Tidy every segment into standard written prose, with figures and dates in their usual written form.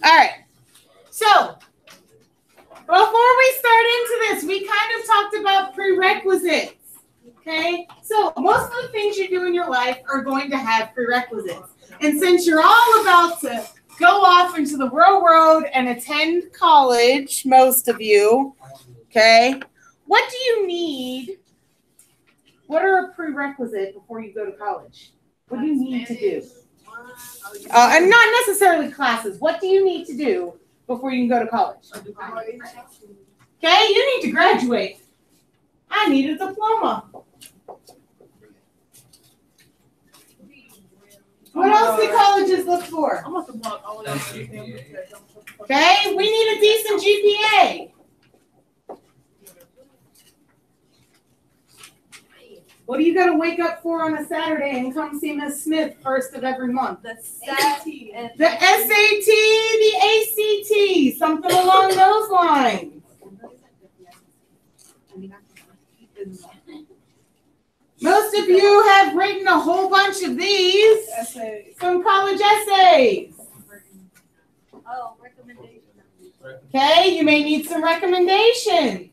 All right. So before we start into this, we kind of talked about prerequisites. Okay? So most of the things you do in your life are going to have prerequisites. And since you're all about to go off into the real world and attend college, most of you, okay, what do you need? What are a prerequisite before you go to college? What do you need to do? And not necessarily classes. What do you need to do before you can go to college? Okay, you need to graduate. I need a diploma. What else do colleges look for? Okay, we need a decent GPA. What do you got to wake up for on a Saturday and come see Miss Smith first of every month? The SAT, the ACT, something along those lines. Most of you have written a whole bunch of these. Essays. Some college essays. Oh, recommendations. Okay, you may need some recommendations.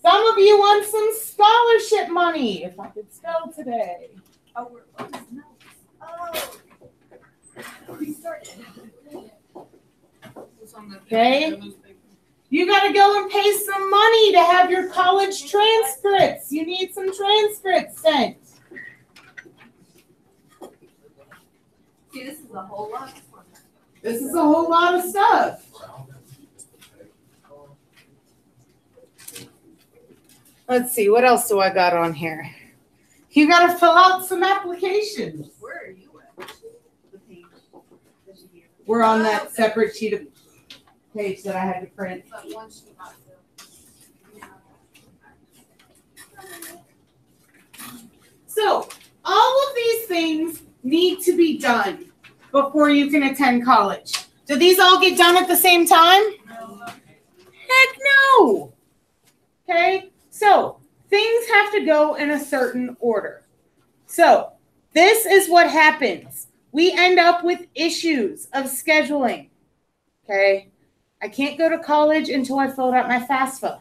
Some of you want some scholarship money, if I could spell today. We started. Okay. You got to go and pay some money to have your college transcripts. You need some transcripts sent. See, this is a whole lot of fun. This is a whole lot of stuff. Let's see, what else do I got on here? You got to fill out some applications. Where are you at? We're on that separate sheet of page that I had to print. So, all of these things need to be done before you can attend college. Do these all get done at the same time? No. Heck no. Okay, so things have to go in a certain order. So, this is what happens. We end up with issues of scheduling. Okay, I can't go to college until I filled out my FAFSA.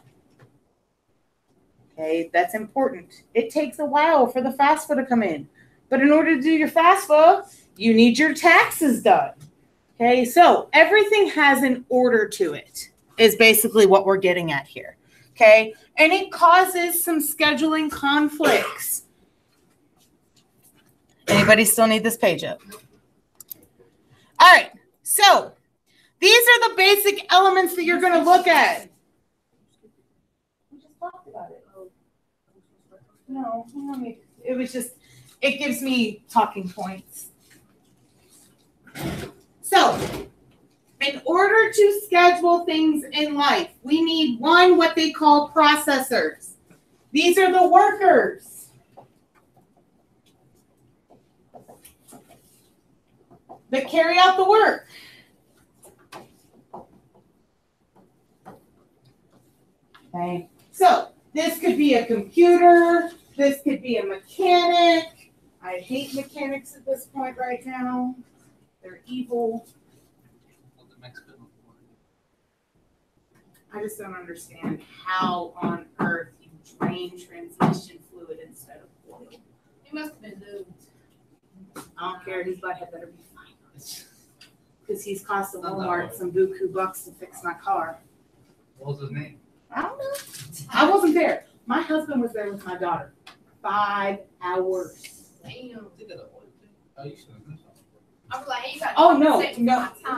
Okay, that's important. It takes a while for the FAFSA to come in. But in order to do your FAFSA, you need your taxes done. Okay, so everything has an order to it, is basically what we're getting at here. Okay, and it causes some scheduling conflicts. Anybody still need this page up? All right, so these are the basic elements that you're going to look at. We just talked about it. No, it was just, it gives me talking points. So, in order to schedule things in life, we need one, what they call processors. These are the workers. That carry out the work. Okay, so this could be a computer, this could be a mechanic. I hate mechanics at this point right now. They're evil. I just don't understand how on earth you drain transmission fluid instead of oil. He must have been lubed. I don't care, his butt had better be fine. Because he's cost Walmart some buku bucks to fix my car. What was his name? I don't know. I wasn't there. My husband was there with my daughter. 5 hours. Damn. I was like, hey, oh, no.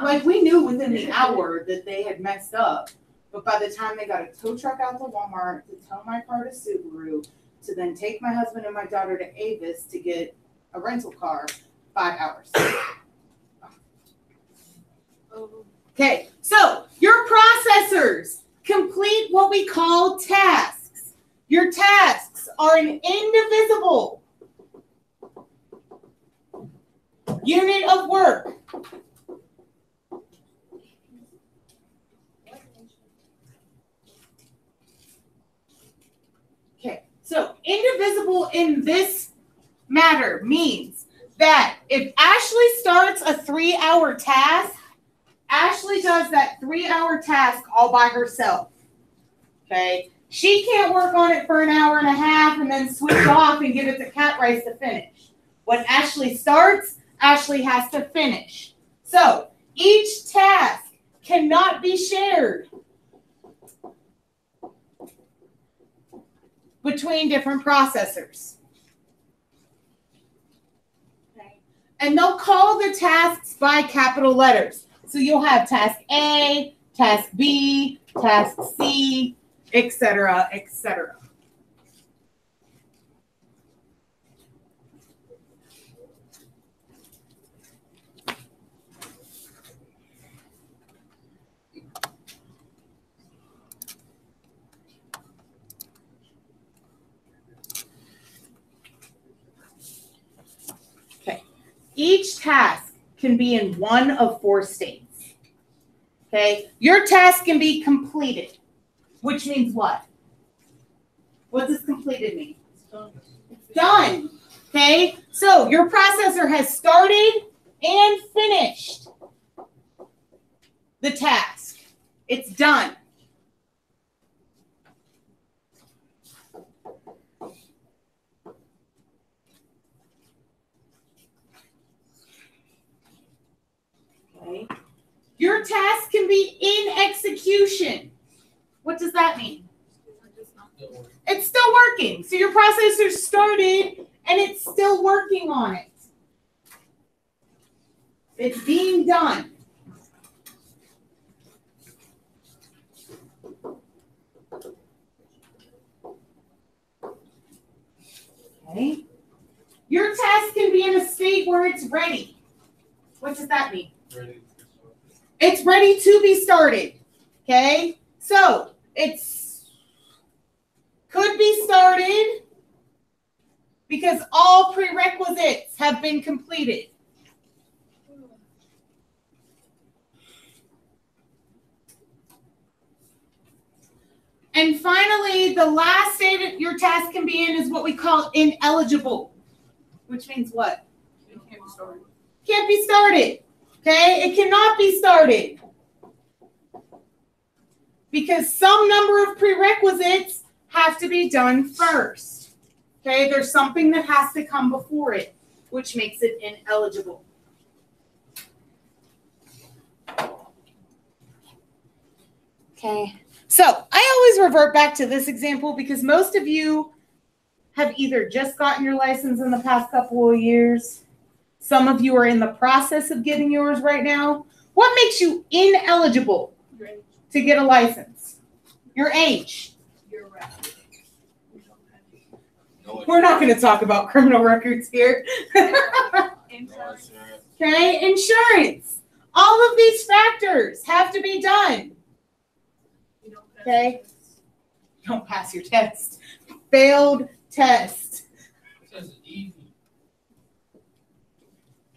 Like, we knew within the hour that they had messed up. But by the time they got a tow truck out to Walmart, to tow my car to Subaru, to then take my husband and my daughter to Avis to get a rental car, 5 hours. Okay, so your processors complete what we call tasks. Your tasks are an indivisible unit of work. Okay, so indivisible in this matter means that that if Ashley starts a 3-hour task, Ashley does that 3-hour task all by herself. Okay? She can't work on it for an hour and a half and then switch off and give it to Cat Rice to finish. When Ashley starts, Ashley has to finish. So each task cannot be shared between different processors. Okay. And they'll call the tasks by capital letters. So you'll have task A, task B, task C, etc., etc. Okay. Each task can be in one of 4 states. Okay. Your task can be completed, which means what? What does completed mean? It's done. Okay. So your processor has started and finished the task. It's done. Okay. Your task can be in execution. What does that mean? It's still working. So your processor started and it's still working on it. It's being done. Okay. Your task can be in a state where it's ready. What does that mean? Ready. It's ready to be started. Okay? So, it's could be started because all prerequisites have been completed. And finally, the last state your task can be in is what we call ineligible, which means what? It can't be started. Can't be started. Okay? It cannot be started because some number of prerequisites have to be done first. Okay? There's something that has to come before it, which makes it ineligible. Okay. So I always revert back to this example because most of you have either just gotten your license in the past couple of years. Some of you are in the process of getting yours right now. What makes you ineligible to get a license? Your age. You're right. We're not going to talk about criminal records here. Insurance. Okay, insurance. All of these factors have to be done. Okay. Don't pass your test. Failed test.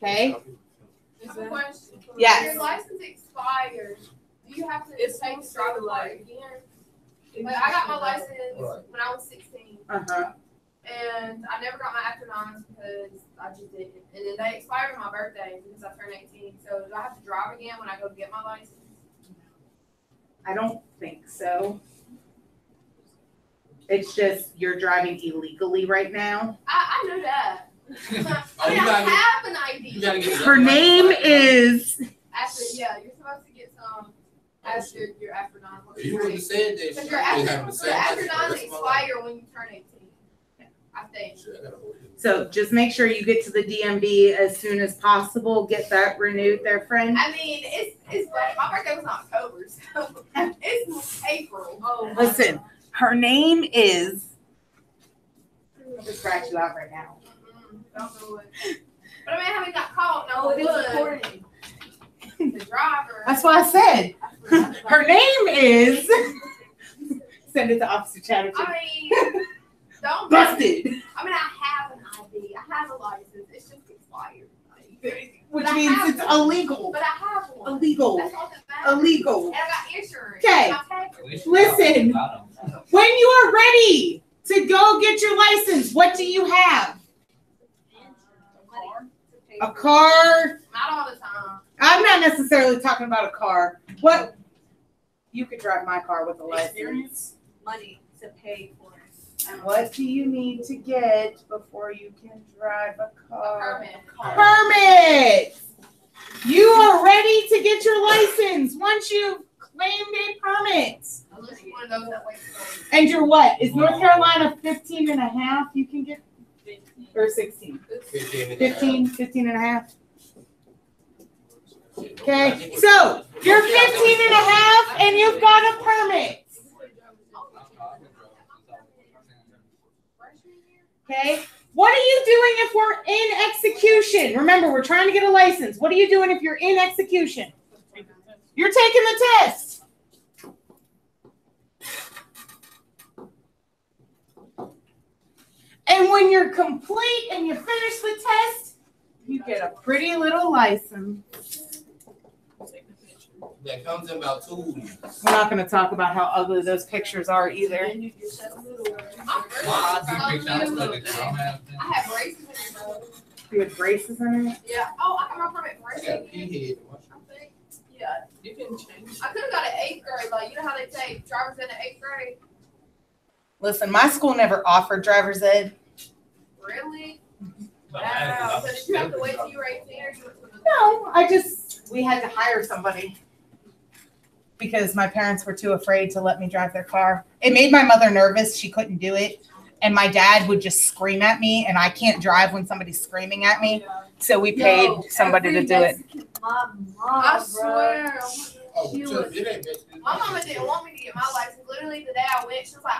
Okay. I have a question. Yes. Your license expires. Do you have to take a driver's license again? Like I got my license when I was 16. Uh-huh. And I never got my after nines because I just didn't. And then they expired on my birthday because I turned 18. So do I have to drive again when I go get my license? I don't think so. It's just you're driving illegally right now. I know that. I mean, I have an ID. Her name is. After, yeah, you're supposed to get some after your after nine. You would have said that. Because your after nine expire when you turn 18. I think. So just make sure you get to the DMV as soon as possible. Get that renewed there, friend. I mean, it's my birthday was in October, so it's April. Oh, listen, her name is. I'll just scratch you out right now. Don't do it. But I mean, I haven't got caught. No, it is recording. The driver. That's what I said. Her name is. Send it to Officer Chatterton. I mean, don't busted. I mean, I have an ID. I have a license. It's just expired. Which means it's illegal. But I have one. Illegal. That's all that matters. Illegal. And I got insurance. Okay. Listen. When you are ready to go get your license, what do you have? A car. Not all the time. I'm not necessarily talking about a car. What? You could drive my car with a license. Money to pay for it. What do you need to get before you can drive a car? Permit. You are ready to get your license once you've claimed a permit. Unless you want to know that way. And you're what? Is North Carolina 15 and a half you can get? Or 16? 15 and a half. Okay, so you're 15 and a half and you've got a permit. Okay, what are you doing if we're in execution? Remember, we're trying to get a license. What are you doing if you're in execution? You're taking the test. And when you're complete and you finish the test, you get a pretty little license. That comes in about 2 weeks. We're not going to talk about how ugly those pictures are either. I have braces in it, though. You had braces in it? Yeah. Oh, I got my permit for I got racing. pea head. I think. Yeah. You can change. I could have got an 8th grade. Like, you know how they take drivers in the 8th grade? Listen, my school never offered driver's ed. Really? Wow. So did you have to wait till you were 18 or you went to the No, we had to hire somebody because my parents were too afraid to let me drive their car. It made my mother nervous. She couldn't do it. And my dad would just scream at me, and I can't drive when somebody's screaming at me. So we paid somebody to do it. My mom, I swear. Oh, She so was- it ain't Mexican. My mama didn't want me to get my license. Literally the day I went, she was like,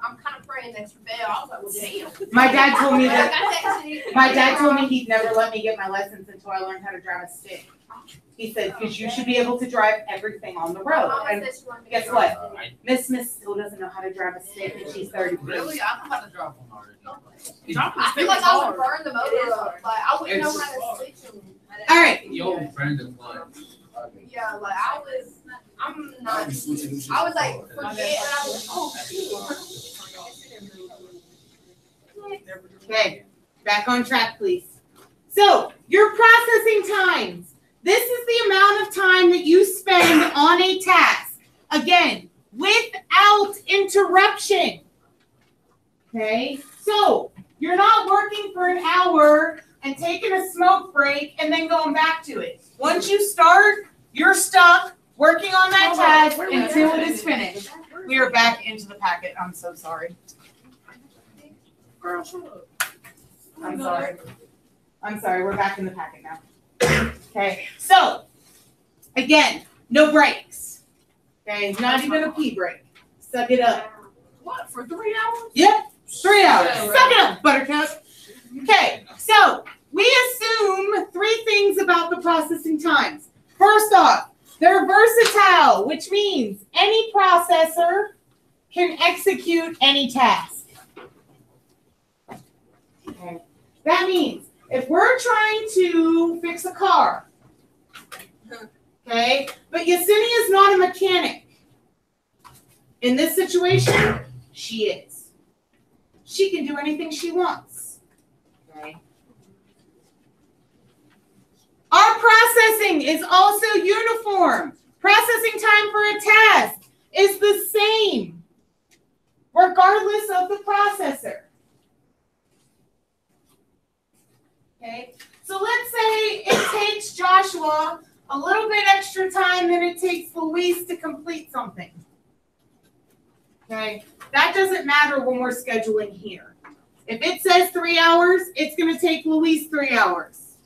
I'm kind of praying that you fail. I was like, well, damn. My dad told me that. I texted you. My dad told me he'd never let me get my license until I learned how to drive a stick. He said, because you should be able to drive everything on the My road. mama And said she wanted me to guess get what? my Miss still doesn't know how to drive a stick, and she's 30. Really? I know how to drive one already. I feel like I would burn the motor up. Like, I wouldn't know how to switch them. All right. Your friend is like, Yeah, like, I'm not. I be switching them shit. I was like, forget, and I was like, oh, shoot. Okay, back on track, please. So, your processing times. This is the amount of time that you spend on a task. Again, without interruption. Okay, so you're not working for an hour and taking a smoke break and then going back to it. Once you start, you're stuck working on that task until it is finished. We are back into the packet. I'm so sorry. girl, shut up. I'm sorry. I'm sorry. We're back in the packet now. Okay. So, again, no breaks. Okay. Not even a pee break. Suck it up. What, for 3 hours? Yep. 3 hours. Yeah, Suck it up, Buttercup. Okay. So, we assume 3 things about the processing times. First off, they're versatile, which means any processor can execute any task. Okay. That means if we're trying to fix a car, okay, but Yesenia is not a mechanic. In this situation, she is. She can do anything she wants. Okay. Our processing is also uniform. Processing time for a task is the same, regardless of the processor. Okay, so let's say it takes Joshua a little bit extra time than it takes Luis to complete something. Okay, that doesn't matter when we're scheduling here. If it says 3 hours, it's going to take Luis 3 hours.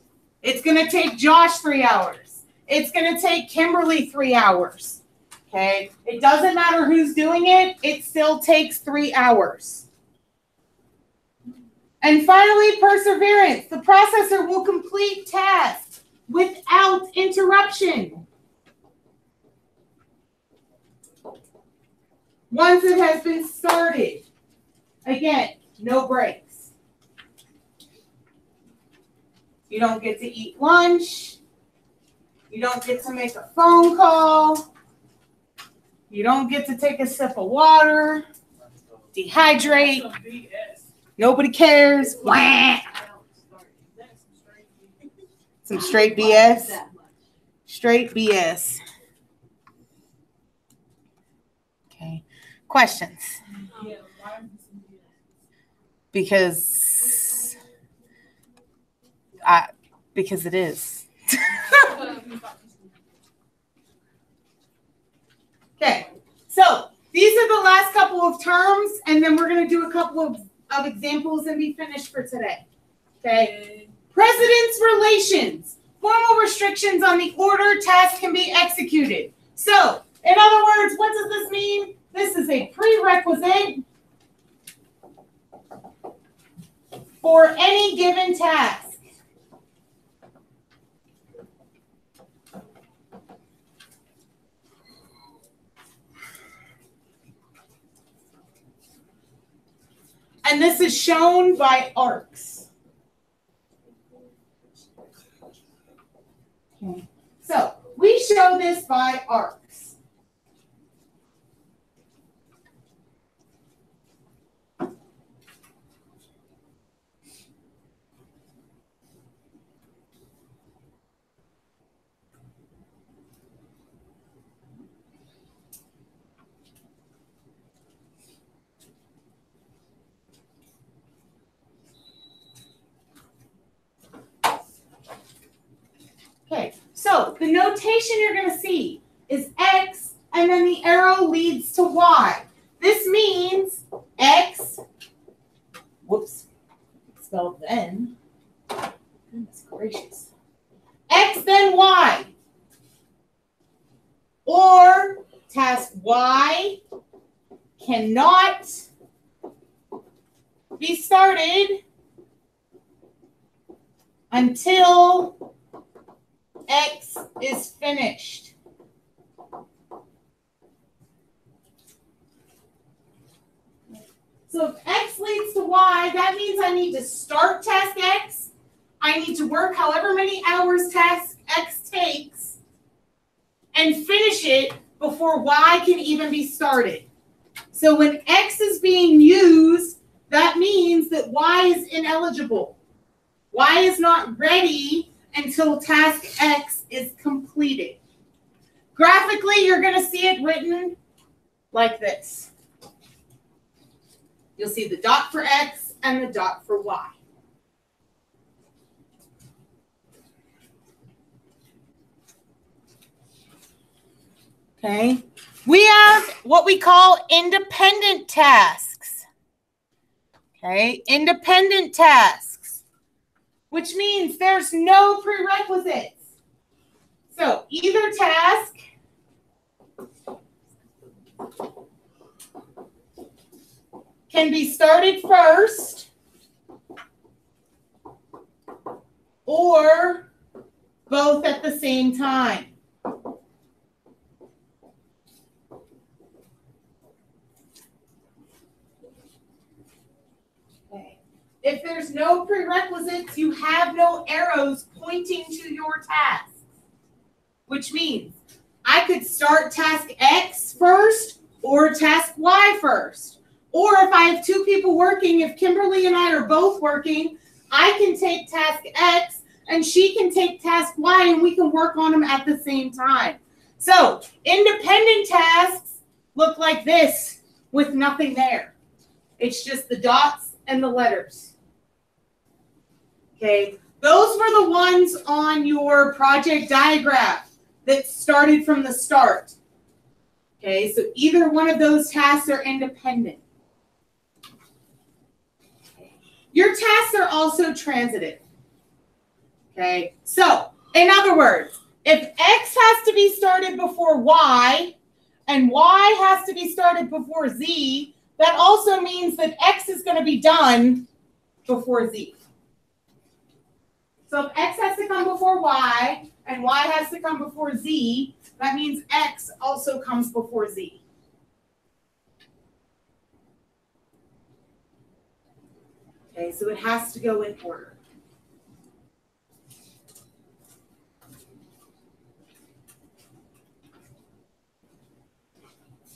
It's going to take Josh 3 hours. It's going to take Kimberly 3 hours. Okay, it doesn't matter who's doing it. It still takes 3 hours. And finally, perseverance. The processor will complete tasks without interruption. Once it has been started. Again, no breaks. You don't get to eat lunch. You don't get to make a phone call. You don't get to take a sip of water. Dehydrate. Nobody cares. Wah. Some straight BS. Straight BS. Okay. Questions? Because it is. Okay. So these are the last couple of terms, and then we're going to do a couple of examples and be finished for today. Okay. Precedence relations. Formal restrictions on the order tasks can be executed. So, in other words, what does this mean? This is a prerequisite for any given task. And this is shown by arcs. Okay. So we show this by arcs. Okay, so the notation you're going to see is X, and then the arrow leads to Y. This means X, whoops, spelled then. Goodness gracious. X then Y. Or task Y cannot be started until X is finished. So if X leads to Y, that means I need to start task X. I need to work however many hours task X takes and finish it before Y can even be started. So when X is being used, that means that Y is ineligible. Y is not ready until task X is completed. Graphically, you're going to see it written like this. You'll see the dot for X and the dot for Y. Okay. We have what we call independent tasks. Okay. Independent tasks, which means there's no prerequisites. So either task can be started first or both at the same time. If there's no prerequisites, you have no arrows pointing to your task, which means I could start task X first or task Y first. Or if I have two people working, if Kimberly and I are both working, I can take task X and she can take task Y and we can work on them at the same time. So independent tasks look like this with nothing there. It's just the dots and the letters. Okay, those were the ones on your project diagram that started from the start. Okay, so either one of those tasks are independent. Okay. Your tasks are also transitive. Okay, so in other words, if X has to be started before Y and Y has to be started before Z, that also means that X is going to be done before Z. So if X has to come before Y and Y has to come before Z, that means X also comes before Z. Okay, so it has to go in order.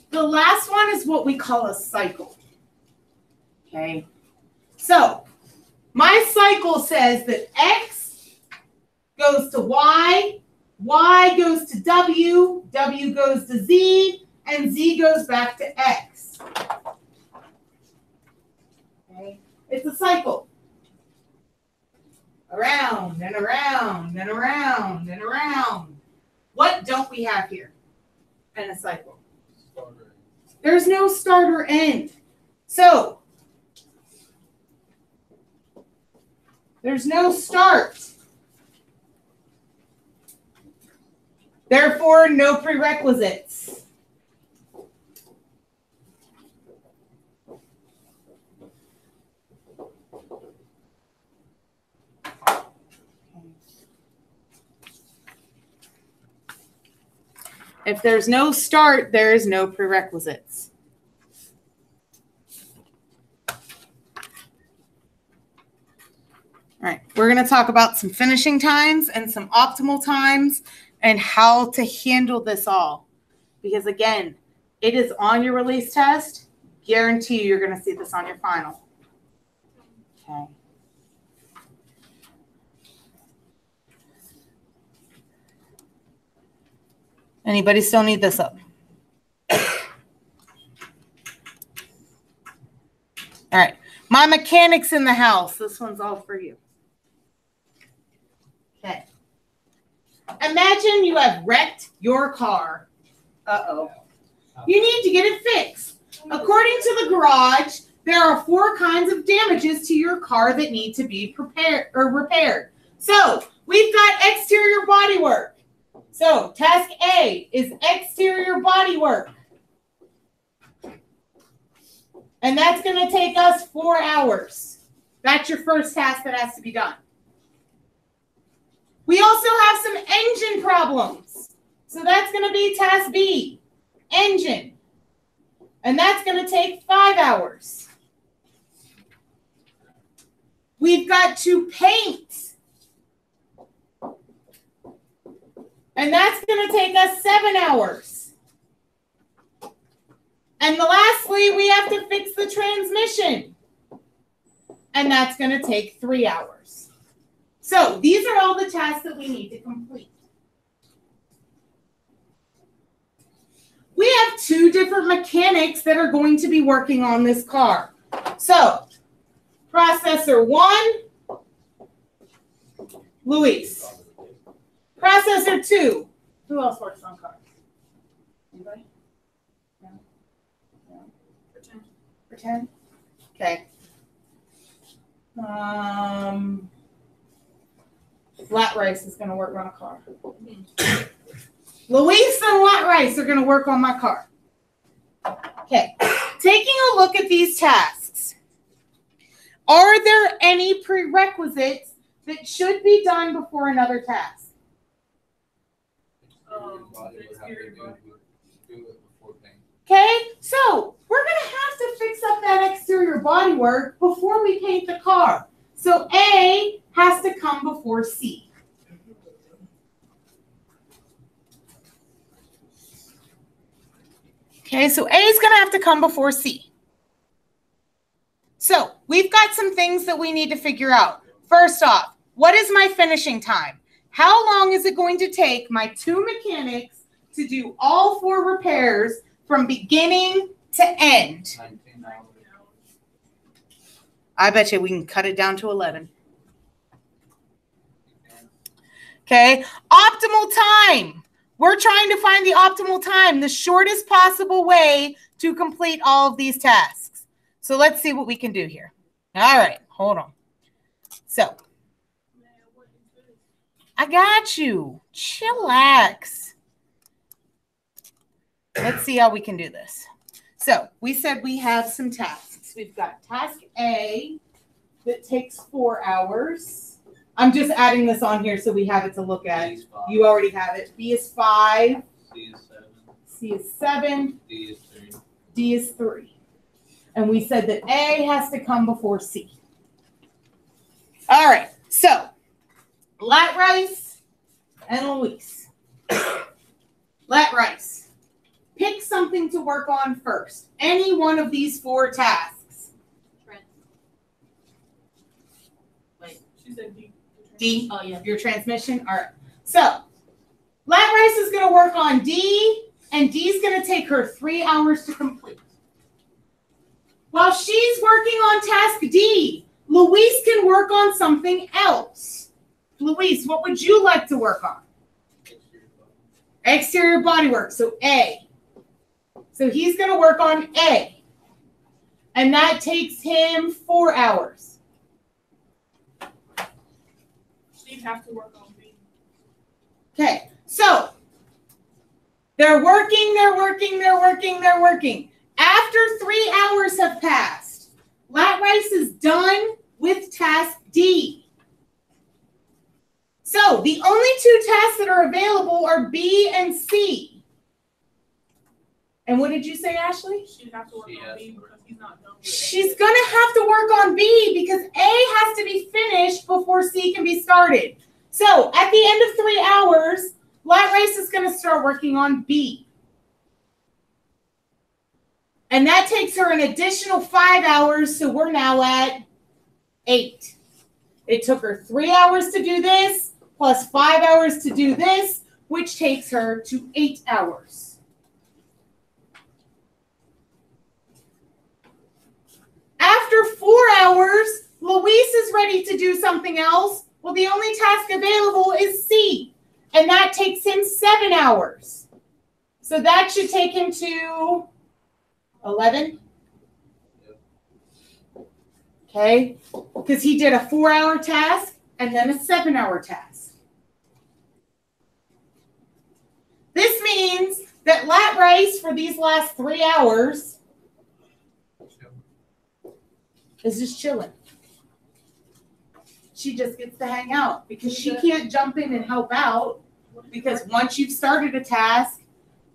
The last one is what we call a cycle. Okay, so my cycle says that X goes to Y, Y goes to W, W goes to Z, and Z goes back to X. Okay? It's a cycle. Around and around and around and around. What don't we have here in a cycle? There's no start or end. So, there's no start. Therefore, no prerequisites. If there's no start, there is no prerequisites. All right, we're going to talk about some finishing times and some optimal times and how to handle this all. Because again, it is on your release test. Guarantee you're going to see this on your final. Okay. Anybody still need this up? All right. My mechanics in the house. This one's all for you. Okay. Imagine you have wrecked your car. Uh-oh. You need to get it fixed. According to the garage, there are 4 kinds of damages to your car that need to be repaired. So, we've got exterior bodywork. So, task A is exterior bodywork. And that's going to take us 4 hours. That's your first task that has to be done. We also have some engine problems. So that's going to be task B, engine. And that's going to take 5 hours. We've got to paint. And that's going to take us 7 hours. And lastly, we have to fix the transmission. And that's going to take 3 hours. So these are all the tasks that we need to complete. We have 2 different mechanics that are going to be working on this car. So, processor 1, Luis. Processor 2. Who else works on cars? Anybody? No? No? Pretend? Okay. Flat Rice is going to work on a car. Luis and Flat Rice are going to work on my car. Okay. Taking a look at these tasks. Are there any prerequisites that should be done before another task? Okay, so we're going to have to fix up that exterior bodywork before we paint the car. So A has to come before C. Okay, so A is going to have to come before C. So we've got some things that we need to figure out. First off, what is my finishing time? How long is it going to take my 2 mechanics to do all 4 repairs from beginning to end? 19 hours. I bet you we can cut it down to 11. Okay, optimal time. We're trying to find the optimal time, the shortest possible way to complete all of these tasks. So let's see what we can do here. All right, hold on. So, I got you. Chillax. Let's see how we can do this. So, we said we have some tasks. We've got task A that takes 4 hours. I'm just adding this on here so we have it to look at. You already have it. B is 5. C is 7. C is 7. D is 3. D is 3. And we said that A has to come before C. All right. So, Lat Rice and Luis. Lat Rice. Pick something to work on first. Any one of these 4 tasks. Trent. Wait, she said D. D? Oh, yeah. Your transmission? All right. So, Lat Rice is going to work on D, and D is going to take her 3 hours to complete. While she's working on task D, Louise can work on something else. Louise, what would you like to work on? Exterior bodywork, so A. So he's going to work on A. And that takes him 4 hours. She'd have to work on B. Okay, so they're working. After 3 hours have passed, Lat Rice is done with task D. So the only 2 tasks that are available are B and C. And what did you say, Ashley? She'd have to work on B because he's not done with A. She's going to have to work on B because A has to be finished before C can be started. So at the end of 3 hours, Lat Rice is going to start working on B. And that takes her an additional 5 hours, so we're now at 8. It took her 3 hours to do this, plus 5 hours to do this, which takes her to 8 hours. After 4 hours, Luis is ready to do something else. Well, the only task available is C, and that takes him 7 hours. So that should take him to 11. Okay, because he did a 4-hour task and then a 7-hour task. This means that Lat Rice for these last 3 hours is just chilling. She just gets to hang out because she can't jump in and help out because once you've started a task,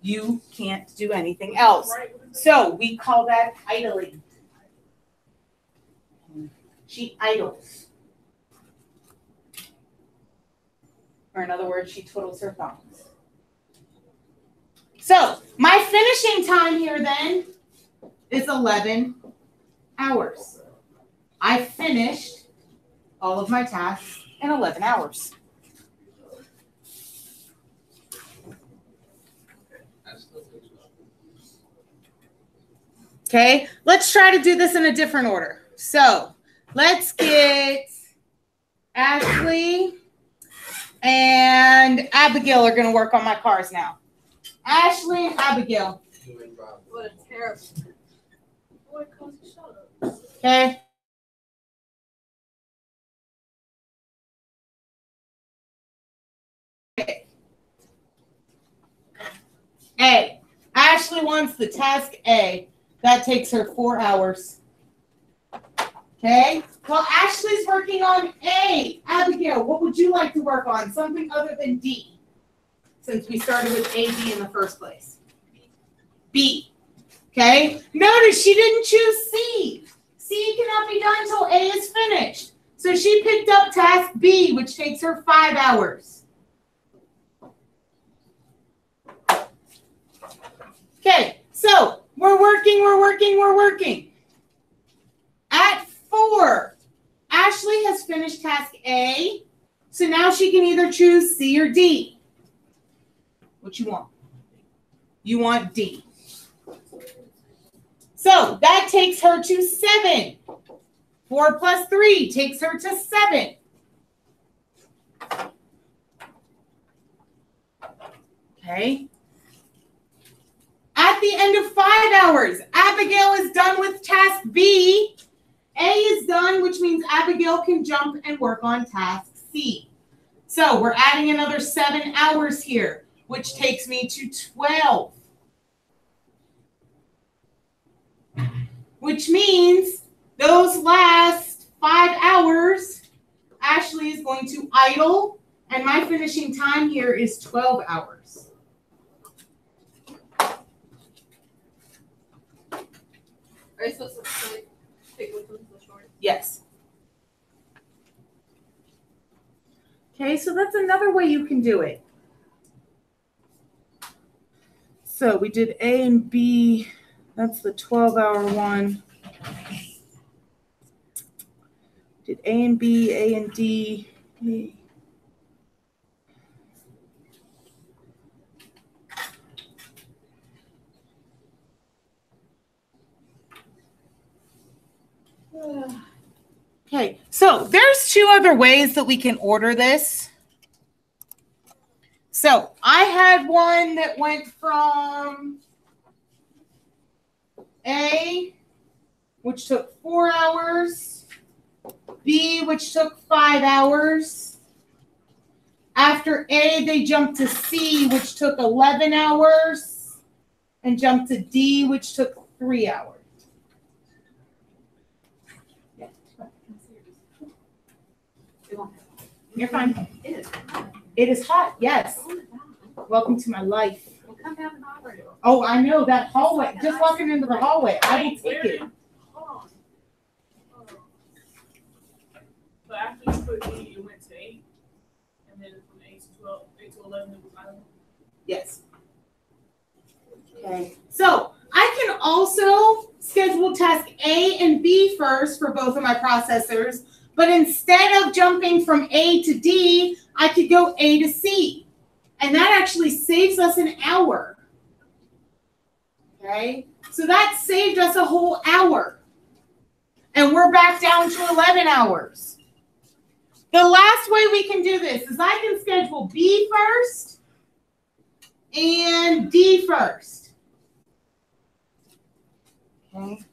you can't do anything else. So we call that idling. She idles. Or in other words, she twiddles her thumbs. So my finishing time here then is 11 hours. I finished all of my tasks in 11 hours. Okay, let's try to do this in a different order. So let's get Ashley and Abigail are going to work on my cars now. Ashley and Abigail. What a terrible. Boy, Cozy, shut up. Okay. A. Ashley wants the task A. That takes her 4 hours. Okay. Well, Ashley's working on A. Abigail, what would you like to work on? Something other than D, since we started with A, B in the first place. B. Okay. Notice she didn't choose C. C cannot be done until A is finished. So she picked up task B, which takes her 5 hours. Okay, so we're working. At 4, Ashley has finished task A, so now she can either choose C or D. What you want? You want D. So that takes her to 7. 4 plus 3 takes her to 7. Okay. At the end of 5 hours, Abigail is done with task B. A is done, which means Abigail can jump and work on task C. So we're adding another 7 hours here, which takes me to 12. Which means those last 5 hours, Ashley is going to idle, and my finishing time here is 12 hours. Are you supposed to pick which one's the short? Yes. Okay, so that's another way you can do it. So we did A and B. That's the 12-hour one. Did A and B, A and D. Okay, so there's two other ways that we can order this. So I had one that went from A, which took 4 hours, B, which took 5 hours. After A, they jumped to C, which took 11 hours, and jumped to D, which took 3 hours. You're fine. It is hot, yes. Welcome to my life. Oh, I know that hallway. Just walking into the hallway. I will take it. Hold on. So after you put D, it went to 8, and then from 8 to 12, 8 to 11, it was 9. Yes. Okay. So I can also schedule task A and B first for both of my processors, but instead of jumping from A to D, I could go A to C. And that actually saves us an hour. Okay? So that saved us a whole hour. And we're back down to 11 hours. The last way we can do this is I can schedule B first and D first. Okay.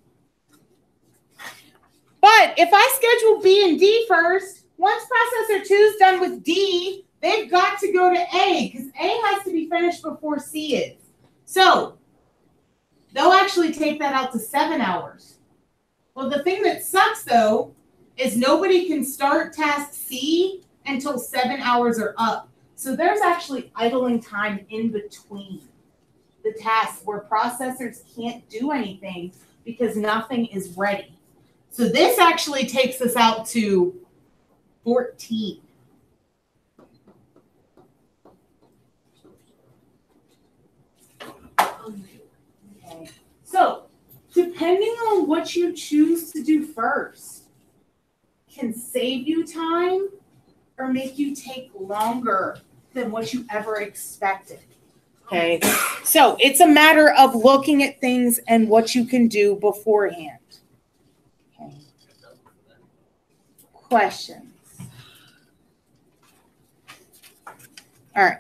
But if I schedule B and D first, once processor 2 is done with D, they've got to go to A because A has to be finished before C is. So they'll actually take that out to 7 hours. Well, the thing that sucks, though, is nobody can start task C until 7 hours are up. So there's actually idling time in between the tasks where processors can't do anything because nothing is ready. So this actually takes us out to 14. Okay. So depending on what you choose to do first can save you time or make you take longer than what you ever expected. Okay. So it's a matter of looking at things and what you can do beforehand. Okay. Questions? All right.